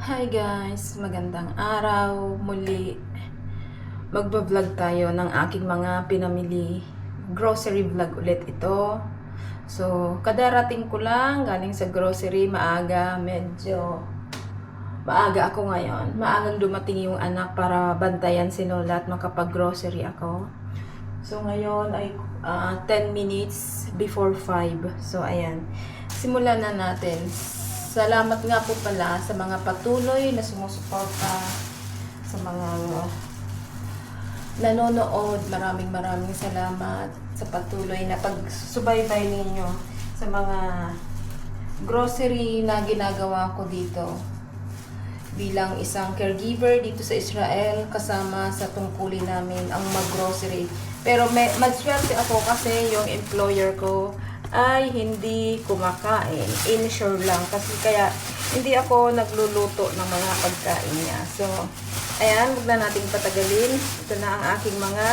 Hi guys, magandang araw. Muli, magbablog tayo ng aking mga pinamili. Grocery vlog ulit ito. So, kadarating ko lang galing sa grocery, maaga, medyo maaga ako ngayon. Maagang dumating yung anak para bantayan si Lola at makapag-grocery ako. So, ngayon ay 10 minutes before 5. So, ayan. Simulan na natin. Salamat nga po pala sa mga patuloy na sumusuporta, sa mga nanonood. Maraming salamat sa patuloy na pagsubaybay ninyo sa mga grocery na ginagawa ko dito bilang isang caregiver dito sa Israel, kasama sa tungkulin namin ang mag-grocery. Pero magswerte ako kasi yung employer ko ay hindi kumakain. Insure lang. Kasi kaya hindi ako nagluluto ng mga pagkain niya. So, ayan, huwag na nating patagalin. Ito na ang aking mga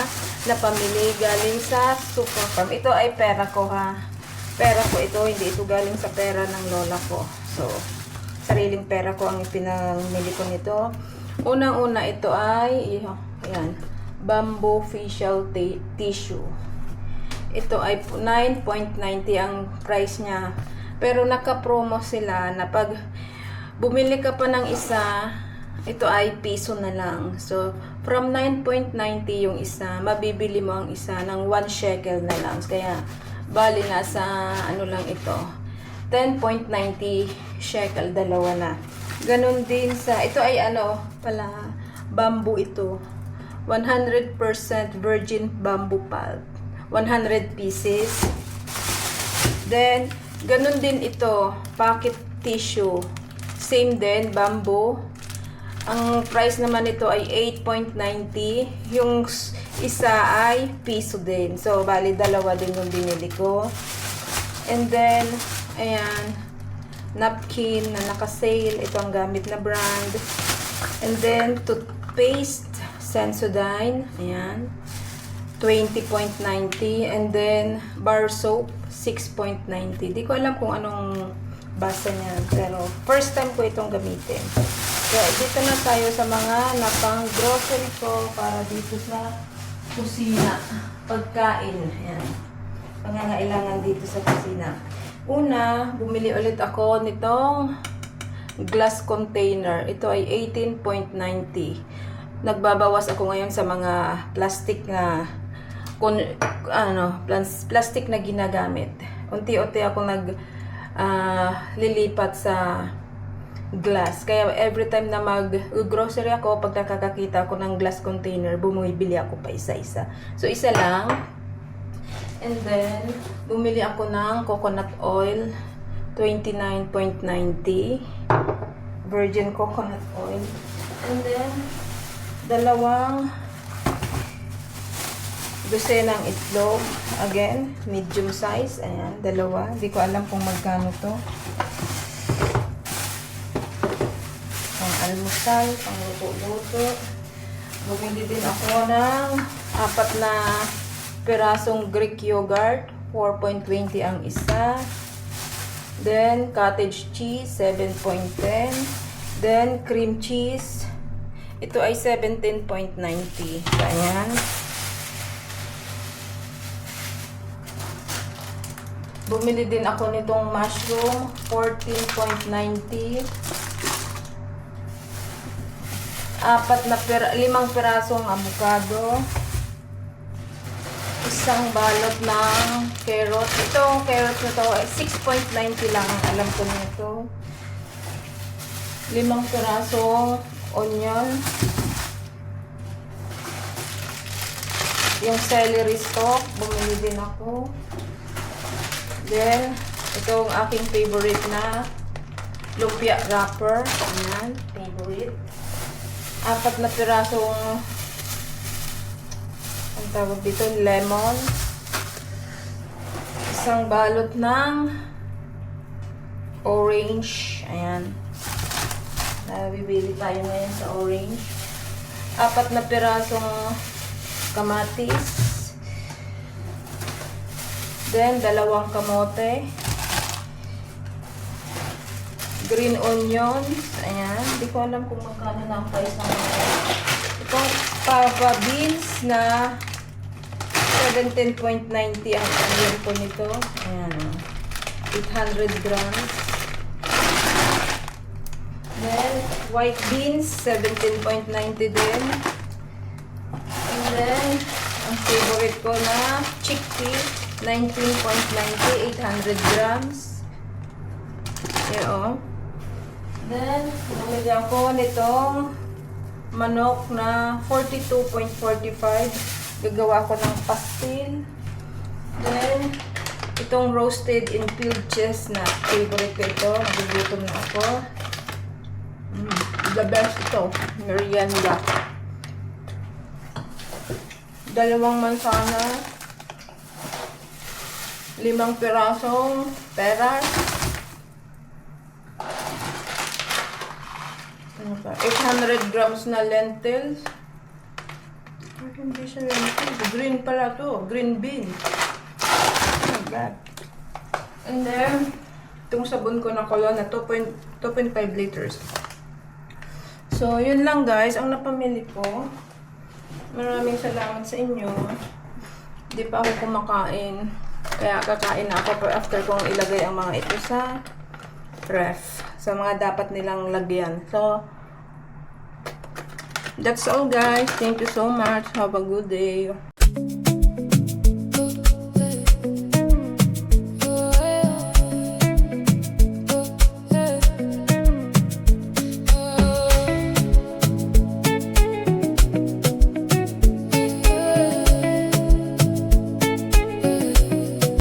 napamili galing sa super farm. Ito ay pera ko ha. Pera ko ito, hindi ito galing sa pera ng lola ko. So, sariling pera ko ang pinamili ko nito. Unang-una ito ay, ayan, bamboo facial tissue. Ito ay 9.90 ang price niya. Pero naka-promo sila na pag bumili ka pa ng isa, ito ay piso na lang. So, from 9.90 yung isa, mabibili mo ang isa ng 1 shekel na lang. Kaya, bali nasa ano lang ito, 10.90 shekel, dalawa na. Ganon din sa, ito ay ano pala, bamboo ito. 100% virgin bamboo pulp. 100 pieces. Then, ganun din ito, pocket tissue. Same din, bamboo. Ang price naman nito ay 8.90. Yung isa ay piso din. So, bali dalawa din yung binili ko. And then, ayan, napkin na naka-sale. Ito ang gamit na brand. And then, toothpaste, Sensodyne. Ayan. 20.90, and then bar soap 6.90. Di ko alam kung anong basa niya, pero first time ko itong gamitin. Kaya dito na tayo sa mga napang grocery ko para dito sa kusina, pagkain. Ayan, pangangailangan dito sa kusina. Una, bumili ulit ako nitong glass container. Ito ay 18.90. Nagbabawas ako ngayon sa mga plastic na plastic na ginagamit. Unti-unti ako lilipat sa glass. Kaya every time na mag-grocery ako, pag nakakakita ako ng glass container, bumibili ako pa isa-isa. So, isa lang. And then, bumili ako ng coconut oil, 29.90. Virgin coconut oil. And then, dalawang dosenang itlog. Again, medium size. Ayan, dalawa. Hindi ko alam kung magkano to. Pang almusal, pang luto-luto. Bumili din ako ng 4 na pirasong Greek yogurt. 4.20 ang isa. Then, cottage cheese, 7.10. Then, cream cheese. Ito ay 17.90. So, ayan. Bumili din ako nitong mushroom, 14.90. 5 pirasong avocado. Isang balot ng carrot. Itong carrot na to ay 6.90 lang ang alam ko nito. 5 pirasong onion. Yung celery stalk, bumili din ako. Then, itong aking favorite na lumpia wrapper. Ayan, favorite. 4 na pirasong, ang tawag dito, lemon. Isang balot ng orange. Ayan. Bibili tayo ngayon sa orange. 4 na pirasong kamatis. Then, 2 kamote. green onions. Ayan. Hindi ko alam kung magkano na ang price ng mga. Itong papa beans na 17.90 ang kanyang po nito. Ayan. 800 grams. Then, white beans, 17.90 din. And then, ang favorite ko na chickpea, 19.90, 800 grams. Ayan o. Then, bumili ako nitong manok na 42.45. Gagawa ko ng pastil. Then, itong roasted in peeled cheese na favorite ko ito. Nagugutom na ako. The best ito. Merienda. Dalawang mansana. 5 pirasong peras. 800 grams na lentils. Hindi siya lentils. Green pala to. Green bean. Oh my God. And then, itong sabon ko na kolon na 2.5 liters. So, yun lang guys. Ang napamili ko. Maraming salamat sa inyo. Hindi pa ako kumakain. Kaya kakain na ako after kong ilagay ang mga ito sa ref. Sa mga dapat nilang lagyan. So, that's all guys. Thank you so much. Have a good day.